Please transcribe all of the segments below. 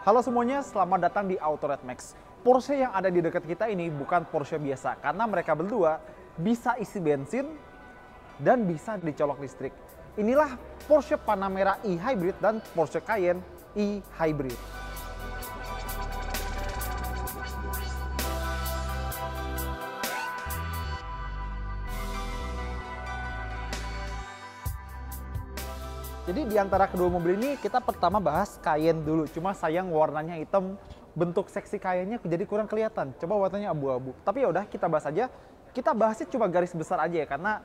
Halo semuanya, selamat datang di Auto Red Max. Porsche yang ada di dekat kita ini bukan Porsche biasa, karena mereka berdua bisa isi bensin dan bisa dicolok listrik. Inilah Porsche Panamera e-Hybrid dan Porsche Cayenne e-Hybrid. Jadi di antara kedua mobil ini kita pertama bahas Cayenne dulu. Cuma sayang warnanya hitam, bentuk seksi Cayenne-nya jadi kurang kelihatan. Coba warnanya abu-abu. Tapi ya udah kita bahas aja. Kita bahasnya cuma garis besar aja ya karena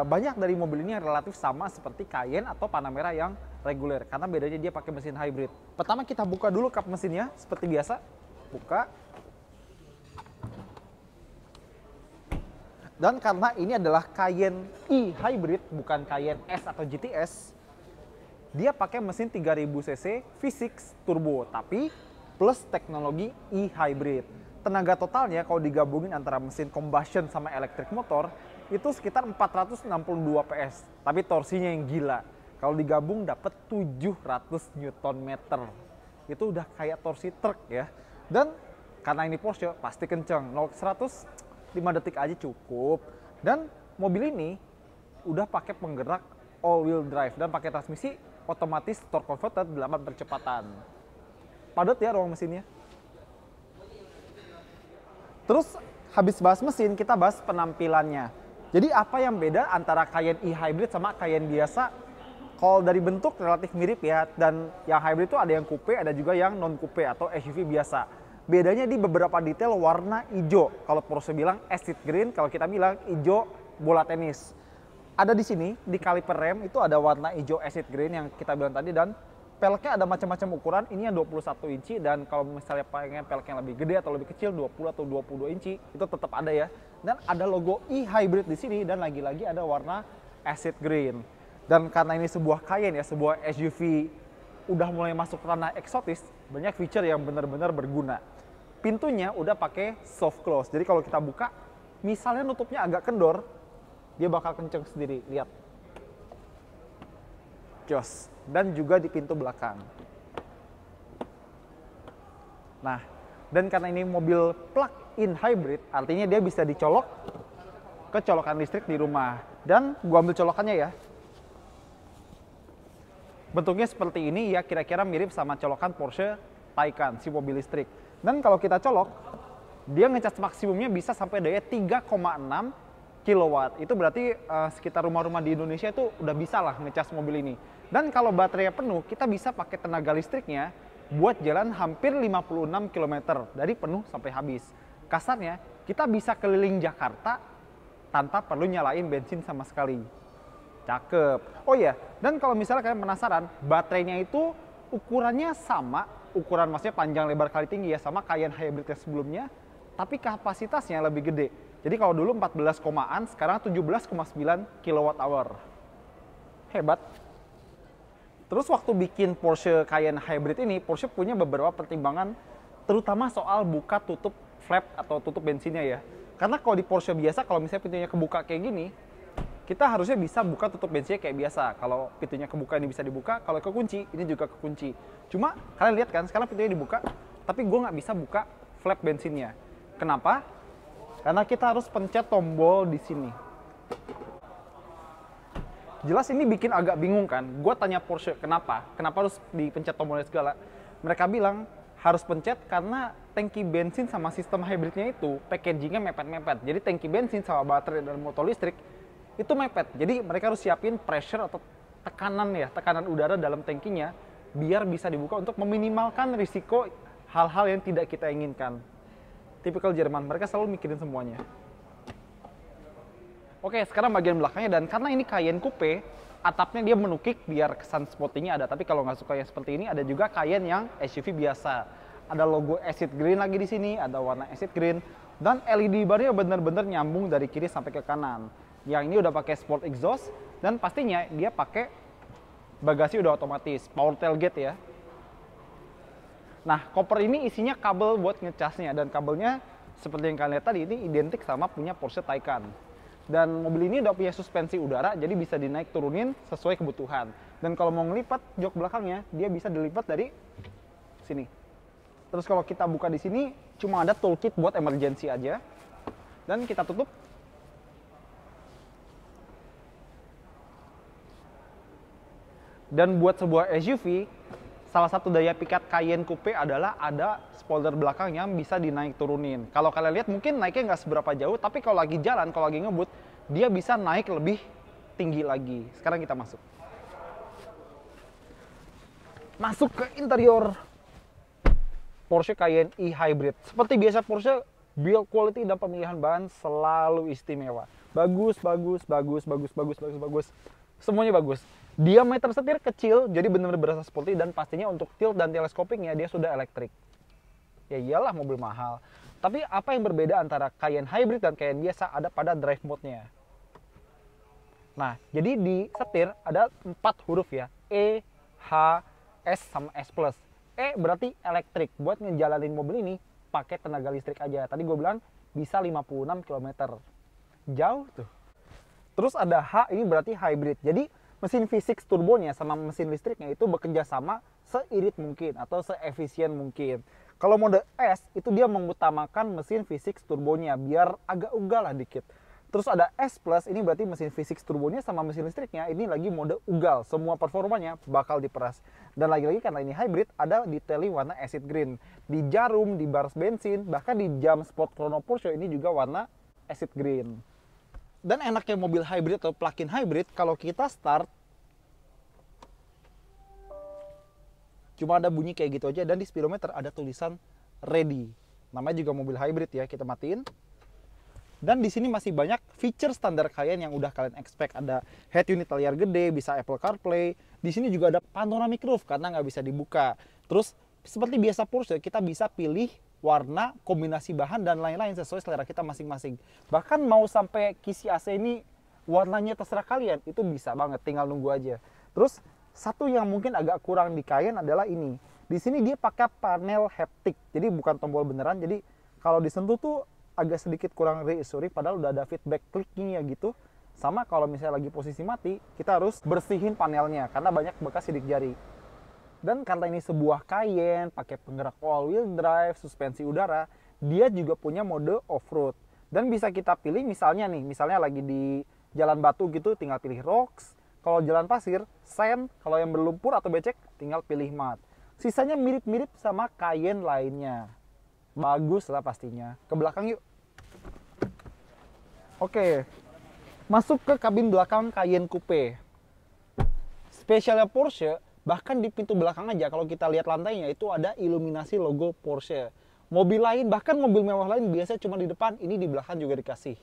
banyak dari mobil ini yang relatif sama seperti Cayenne atau Panamera yang reguler. Karena bedanya dia pakai mesin hybrid. Pertama kita buka dulu kap mesinnya seperti biasa. Buka. Dan karena ini adalah Cayenne e-Hybrid bukan Cayenne S atau GTS, dia pakai mesin 3000 cc V6 turbo, tapi plus teknologi e-hybrid. Tenaga totalnya kalau digabungin antara mesin combustion sama electric motor, itu sekitar 462 PS. Tapi torsinya yang gila. Kalau digabung dapat 700 Nm. Itu udah kayak torsi truk ya. Dan karena ini Porsche, pasti kenceng. 0-100 5 detik aja cukup. Dan mobil ini udah pakai penggerak all-wheel drive dan pakai transmisi otomatis torque converter 8 percepatan. Padat ya ruang mesinnya. Terus habis bahas mesin, kita bahas penampilannya. Jadi apa yang beda antara Cayenne e-Hybrid sama Cayenne biasa? Kalau dari bentuk relatif mirip ya, dan yang hybrid itu ada yang coupe, ada juga yang non coupe atau SUV biasa. Bedanya di beberapa detail warna hijau. Kalau Porsche bilang acid green, kalau kita bilang hijau bola tenis. Ada di sini, di kaliper rem itu ada warna hijau acid green yang kita bilang tadi, dan peleknya ada macam-macam ukuran. Ini yang 21 inci, dan kalau misalnya pengen peleknya lebih gede atau lebih kecil 20 atau 22 inci, itu tetap ada ya. Dan ada logo e-hybrid di sini, dan lagi-lagi ada warna acid green. Dan karena ini sebuah Cayenne ya, sebuah SUV udah mulai masuk ranah eksotis, banyak feature yang benar-benar berguna. Pintunya udah pakai soft close, jadi kalau kita buka, misalnya nutupnya agak kendor, dia bakal kenceng sendiri, lihat. Jos. Dan juga di pintu belakang. Nah, dan karena ini mobil plug-in hybrid, artinya dia bisa dicolok ke colokan listrik di rumah. Dan gua ambil colokannya ya. Bentuknya seperti ini ya, kira-kira mirip sama colokan Porsche Taycan, si mobil listrik. Dan kalau kita colok, dia ngecas maksimumnya bisa sampai daya 3,6 kilowatt. Itu berarti sekitar rumah-rumah di Indonesia itu udah bisa lah ngecas mobil ini. Dan kalau baterainya penuh, kita bisa pakai tenaga listriknya buat jalan hampir 56 km dari penuh sampai habis. Kasarnya, kita bisa keliling Jakarta tanpa perlu nyalain bensin sama sekali. Cakep. Oh iya, dan kalau misalnya kalian penasaran, baterainya itu ukurannya sama, ukuran maksudnya panjang lebar kali tinggi ya, sama Cayenne hybrid yang sebelumnya, tapi kapasitasnya lebih gede. Jadi kalau dulu 14 komaan, sekarang 17,9 kWh. Hebat. Terus waktu bikin Porsche Cayenne Hybrid ini, Porsche punya beberapa pertimbangan, terutama soal buka tutup flap atau tutup bensinnya ya. Karena kalau di Porsche biasa, kalau misalnya pintunya kebuka kayak gini, kita harusnya bisa buka tutup bensinnya kayak biasa. Kalau pintunya kebuka ini bisa dibuka, kalau kekunci, ini juga kekunci. Cuma kalian lihat kan, sekarang pintunya dibuka, tapi gue nggak bisa buka flap bensinnya. Kenapa? Karena kita harus pencet tombol di sini. Jelas ini bikin agak bingung kan? Gue tanya Porsche, kenapa? Kenapa harus dipencet tombolnya segala? Mereka bilang harus pencet karena tangki bensin sama sistem hybridnya itu packagingnya mepet-mepet. Jadi tangki bensin sama baterai dan motor listrik itu mepet. Jadi mereka harus siapin pressure atau tekanan ya, tekanan udara dalam tangkinya biar bisa dibuka untuk meminimalkan risiko hal-hal yang tidak kita inginkan. Tipikal Jerman, mereka selalu mikirin semuanya. Oke, sekarang bagian belakangnya, dan karena ini Cayenne Coupe, atapnya dia menukik biar kesan sporty-nya ada. Tapi kalau nggak suka yang seperti ini, ada juga Cayenne yang SUV biasa. Ada logo acid green lagi di sini, ada warna acid green, dan LED bar-nya benar-benar nyambung dari kiri sampai ke kanan. Yang ini udah pakai sport exhaust, dan pastinya dia pakai bagasi udah otomatis, power tailgate ya. Nah, koper ini isinya kabel buat ngecasnya, dan kabelnya seperti yang kalian lihat tadi ini identik sama punya Porsche Taycan. Dan mobil ini udah punya suspensi udara, jadi bisa dinaik turunin sesuai kebutuhan. Dan kalau mau ngelipat jok belakangnya, dia bisa dilipat dari sini. Terus kalau kita buka di sini cuma ada toolkit buat emergency aja. Dan kita tutup. Dan buat sebuah SUV, salah satu daya pikat Cayenne Coupe adalah ada spoiler belakang yang bisa dinaik turunin. Kalau kalian lihat mungkin naiknya nggak seberapa jauh, tapi kalau lagi jalan, kalau lagi ngebut, dia bisa naik lebih tinggi lagi. Sekarang kita masuk. Masuk ke interior Porsche Cayenne e-Hybrid. Seperti biasa Porsche, build quality dan pemilihan bahan selalu istimewa. Bagus. Semuanya bagus. Diameter setir kecil, jadi benar-benar berasa sporty, dan pastinya untuk tilt dan teleskopingnya dia sudah elektrik. Ya iyalah mobil mahal. Tapi apa yang berbeda antara Cayenne Hybrid dan Cayenne biasa ada pada drive mode-nya. Nah, jadi di setir ada 4 huruf ya. E, H, S, sama S+. E berarti elektrik. Buat ngejalanin mobil ini pakai tenaga listrik aja. Tadi gue bilang bisa 56 km. Jauh tuh. Terus ada H, ini berarti hybrid. Jadi mesin V6 turbonya sama mesin listriknya itu bekerja sama seirit mungkin atau seefisien mungkin. Kalau mode S itu dia mengutamakan mesin V6 turbonya biar agak ugal lah dikit. Terus ada S+, ini berarti mesin V6 turbonya sama mesin listriknya ini lagi mode ugal. Semua performanya bakal diperas. Dan lagi-lagi karena ini hybrid, ada detailing warna acid green. Di jarum, di baras bensin, bahkan di jam sport chrono Porsche ini juga warna acid green. Dan enaknya mobil hybrid atau plug-in hybrid, kalau kita start, cuma ada bunyi kayak gitu aja, dan di speedometer ada tulisan ready. Namanya juga mobil hybrid ya, kita matiin. Dan di sini masih banyak feature standar Cayenne yang udah kalian expect. Ada head unit layar gede, bisa Apple CarPlay. Di sini juga ada panoramic roof karena nggak bisa dibuka. Terus seperti biasa Porsche, kita bisa pilih warna, kombinasi bahan, dan lain-lain sesuai selera kita masing-masing. Bahkan mau sampai kisi AC ini warnanya terserah kalian, itu bisa banget, tinggal nunggu aja. Terus satu yang mungkin agak kurang di Cayenne adalah ini. Di sini dia pakai panel haptic, jadi bukan tombol beneran. Jadi kalau disentuh tuh agak sedikit kurang reassuring, padahal udah ada feedback kliknya gitu. Sama kalau misalnya lagi posisi mati, kita harus bersihin panelnya karena banyak bekas sidik jari. Dan karena ini sebuah Cayenne, pakai penggerak all-wheel drive, suspensi udara, dia juga punya mode off-road. Dan bisa kita pilih misalnya lagi di jalan batu gitu, tinggal pilih rocks. Kalau jalan pasir, sand. Kalau yang berlumpur atau becek, tinggal pilih mud. Sisanya mirip-mirip sama Cayenne lainnya. Bagus lah pastinya. Ke belakang yuk. Oke, masuk ke kabin belakang Cayenne Coupe. Spesialnya Porsche, bahkan di pintu belakang aja kalau kita lihat lantainya itu ada iluminasi logo Porsche. Mobil lain, bahkan mobil mewah lain biasanya cuma di depan, ini di belakang juga dikasih.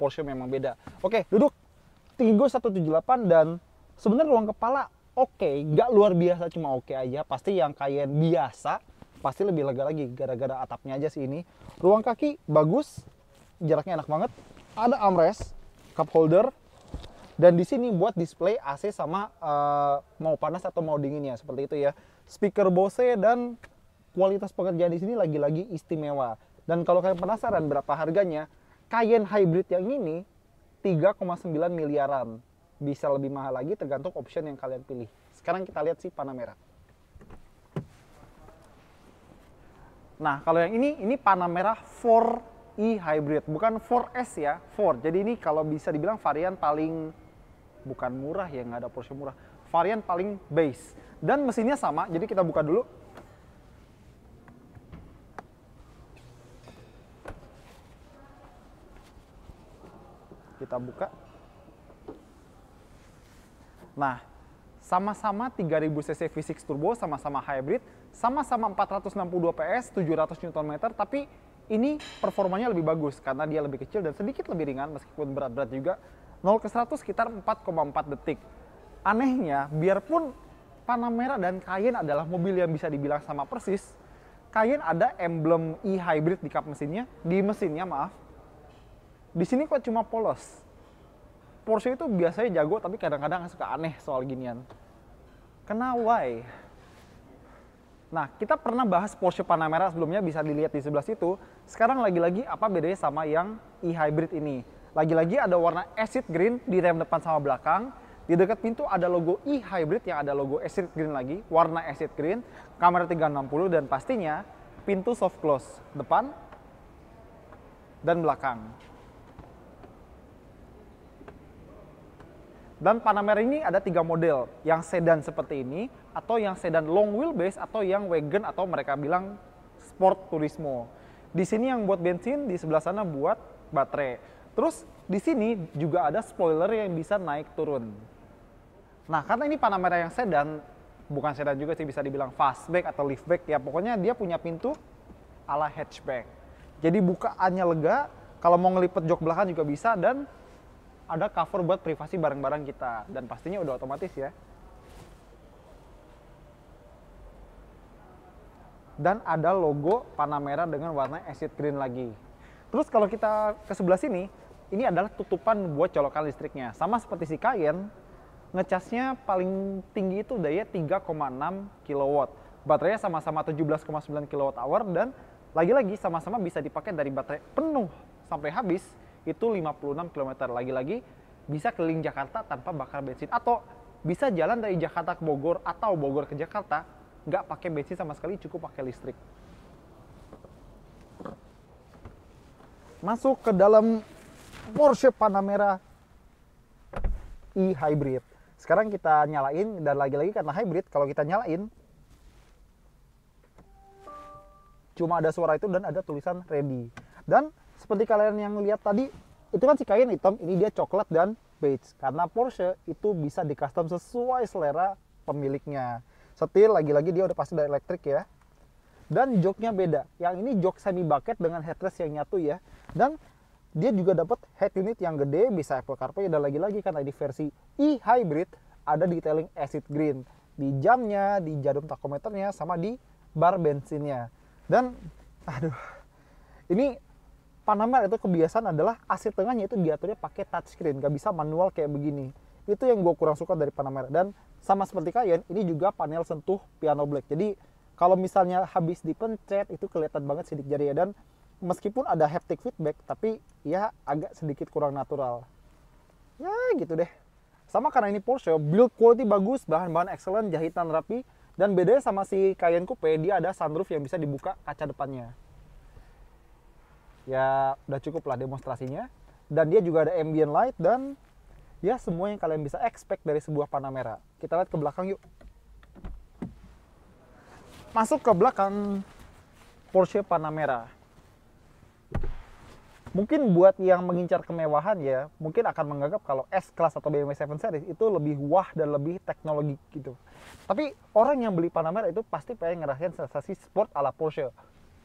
Porsche memang beda. Oke, duduk. Tinggi gue 178 dan sebenarnya ruang kepala oke, nggak luar biasa, cuma oke aja. Pasti yang Cayenne biasa pasti lebih lega lagi gara-gara atapnya aja sih ini. Ruang kaki bagus, jaraknya enak banget. Ada armrest, cup holder. Dan di sini buat display AC sama mau panas atau mau dinginnya seperti itu ya. Speaker Bose dan kualitas pekerjaan di sini lagi-lagi istimewa. Dan kalau kalian penasaran berapa harganya, Cayenne Hybrid yang ini 3,9 miliaran. Bisa lebih mahal lagi tergantung option yang kalian pilih. Sekarang kita lihat si Panamera. Nah, kalau yang ini Panamera 4e Hybrid, bukan 4S ya, 4. Jadi ini kalau bisa dibilang varian paling bukan murah ya, nggak ada Porsche murah. Varian paling base. Dan mesinnya sama, jadi kita buka dulu. Kita buka. Nah, sama-sama 3000 cc V6 turbo, sama-sama hybrid, sama-sama 462 PS, 700 Nm, tapi ini performanya lebih bagus karena dia lebih kecil dan sedikit lebih ringan meskipun berat-berat juga. 0 ke 100 sekitar 4,4 detik. Anehnya, biarpun Panamera dan Cayenne adalah mobil yang bisa dibilang sama persis, Cayenne ada emblem e-hybrid di kap mesinnya, di mesinnya maaf. Di sini kok cuma polos. Porsche itu biasanya jago, tapi kadang-kadang suka aneh soal ginian. Kenapa? Why? Nah, kita pernah bahas Porsche Panamera sebelumnya, bisa dilihat di sebelah situ. Sekarang lagi-lagi apa bedanya sama yang e-hybrid ini? Lagi-lagi ada warna acid green di rem depan sama belakang. Di dekat pintu ada logo e-hybrid yang ada logo acid green lagi, warna acid green, kamera 360 dan pastinya pintu soft close depan dan belakang. Dan Panamera ini ada 3 model, yang sedan seperti ini, atau yang sedan long wheelbase, atau yang wagon atau mereka bilang sport turismo. Di sini yang buat bensin, di sebelah sana buat baterai. Terus di sini juga ada spoiler yang bisa naik turun. Nah, karena ini Panamera yang sedan, bukan sedan juga sih, bisa dibilang fastback atau liftback ya, pokoknya dia punya pintu ala hatchback. Jadi bukaannya lega, kalau mau ngelipet jok belakang juga bisa, dan ada cover buat privasi barang-barang kita, dan pastinya udah otomatis ya. Dan ada logo Panamera dengan warna acid green lagi. Terus kalau kita ke sebelah sini, ini adalah tutupan buat colokan listriknya. Sama seperti si Cayenne, ngecasnya paling tinggi itu daya 3,6 kW. Baterainya sama-sama 17,9 kWh dan lagi-lagi sama-sama bisa dipakai dari baterai penuh sampai habis itu 56 km. Lagi-lagi bisa keliling Jakarta tanpa bakar bensin, atau bisa jalan dari Jakarta ke Bogor atau Bogor ke Jakarta nggak pakai bensin sama sekali, cukup pakai listrik. Masuk ke dalam Porsche Panamera e-hybrid. Sekarang kita nyalain, dan lagi-lagi karena hybrid, kalau kita nyalain cuma ada suara itu dan ada tulisan ready. Dan seperti kalian yang lihat tadi, itu kan si Cayenne hitam, ini dia coklat dan beige. Karena Porsche itu bisa di custom sesuai selera pemiliknya. Setir lagi-lagi dia udah pasti dari elektrik ya. Dan joknya beda. Yang ini jok semi bucket dengan headrest yang nyatu ya. Dan dia juga dapat head unit yang gede, bisa Apple CarPlay, dan lagi-lagi karena di versi e-hybrid ada detailing acid green di jamnya, di jarum tachometernya, sama di bar bensinnya. Dan aduh, ini Panamera itu kebiasaan adalah AC tengahnya itu diaturnya pakai touchscreen, gak bisa manual kayak begini. Itu yang gue kurang suka dari Panamera. Dan sama seperti Cayenne, ini juga panel sentuh piano black. Jadi kalau misalnya habis dipencet itu kelihatan banget sidik jari ya. Dan meskipun ada haptic feedback, tapi ya agak sedikit kurang natural. Ya gitu deh. Sama karena ini Porsche, build quality bagus, bahan-bahan excellent, jahitan rapi. Dan bedanya sama si Cayenne Coupe, dia ada sunroof yang bisa dibuka kaca depannya. Ya udah cukup lah demonstrasinya. Dan dia juga ada ambient light dan ya semua yang kalian bisa expect dari sebuah Panamera. Kita lihat ke belakang yuk. Masuk ke belakang Porsche Panamera. Mungkin buat yang mengincar kemewahan ya, mungkin akan menganggap kalau S-Class atau BMW 7 Series itu lebih wah dan lebih teknologi gitu. Tapi orang yang beli Panamera itu pasti pengen ngerasain sensasi sport ala Porsche.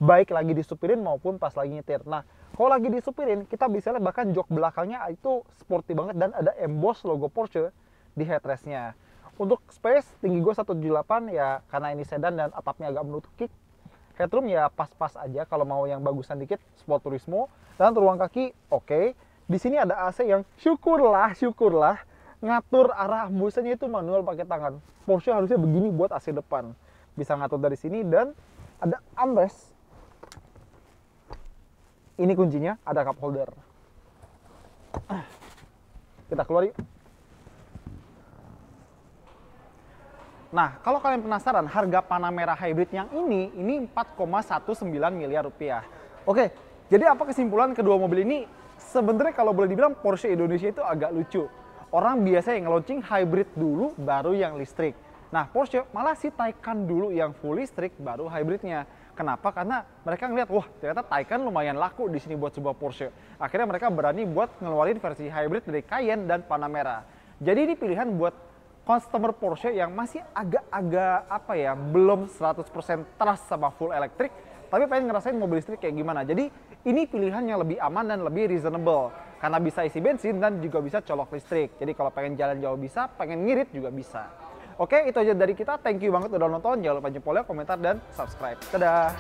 Baik lagi disupirin maupun pas lagi nyetir. Nah, kalau lagi disupirin, kita bisa lihat bahkan jok belakangnya itu sporty banget dan ada emboss logo Porsche di headrestnya. Untuk space, tinggi gue 178 ya, karena ini sedan dan atapnya agak menutup kick. Headroom ya pas-pas aja, kalau mau yang bagusan dikit, sport turismo. Dan ruang kaki, oke. Di sini ada AC yang syukurlah ngatur arah hembusannya itu manual pakai tangan. Porsche harusnya begini buat AC depan. Bisa ngatur dari sini dan ada armrest. Ini kuncinya, ada cup holder. Kita keluar yuk. Nah, kalau kalian penasaran harga Panamera Hybrid yang ini 4,19 miliar rupiah. Oke, jadi apa kesimpulan kedua mobil ini? Sebenarnya kalau boleh dibilang Porsche Indonesia itu agak lucu. Orang biasa yang nge-launching hybrid dulu, baru yang listrik. Nah, Porsche malah si Taycan dulu yang full listrik, baru hybridnya. Kenapa? Karena mereka ngeliat, wah ternyata Taycan lumayan laku di sini buat sebuah Porsche. Akhirnya mereka berani buat ngeluarin versi hybrid dari Cayenne dan Panamera. Jadi ini pilihan buat customer Porsche yang masih agak-agak apa ya, belum 100% trust sama full elektrik, tapi pengen ngerasain mobil listrik kayak gimana. Jadi ini pilihan yang lebih aman dan lebih reasonable karena bisa isi bensin dan juga bisa colok listrik. Jadi kalau pengen jalan jauh bisa, pengen ngirit juga bisa. Oke, itu aja dari kita. Thank you banget udah nonton. Jangan lupa jempolnya, komentar, dan subscribe. Dadah!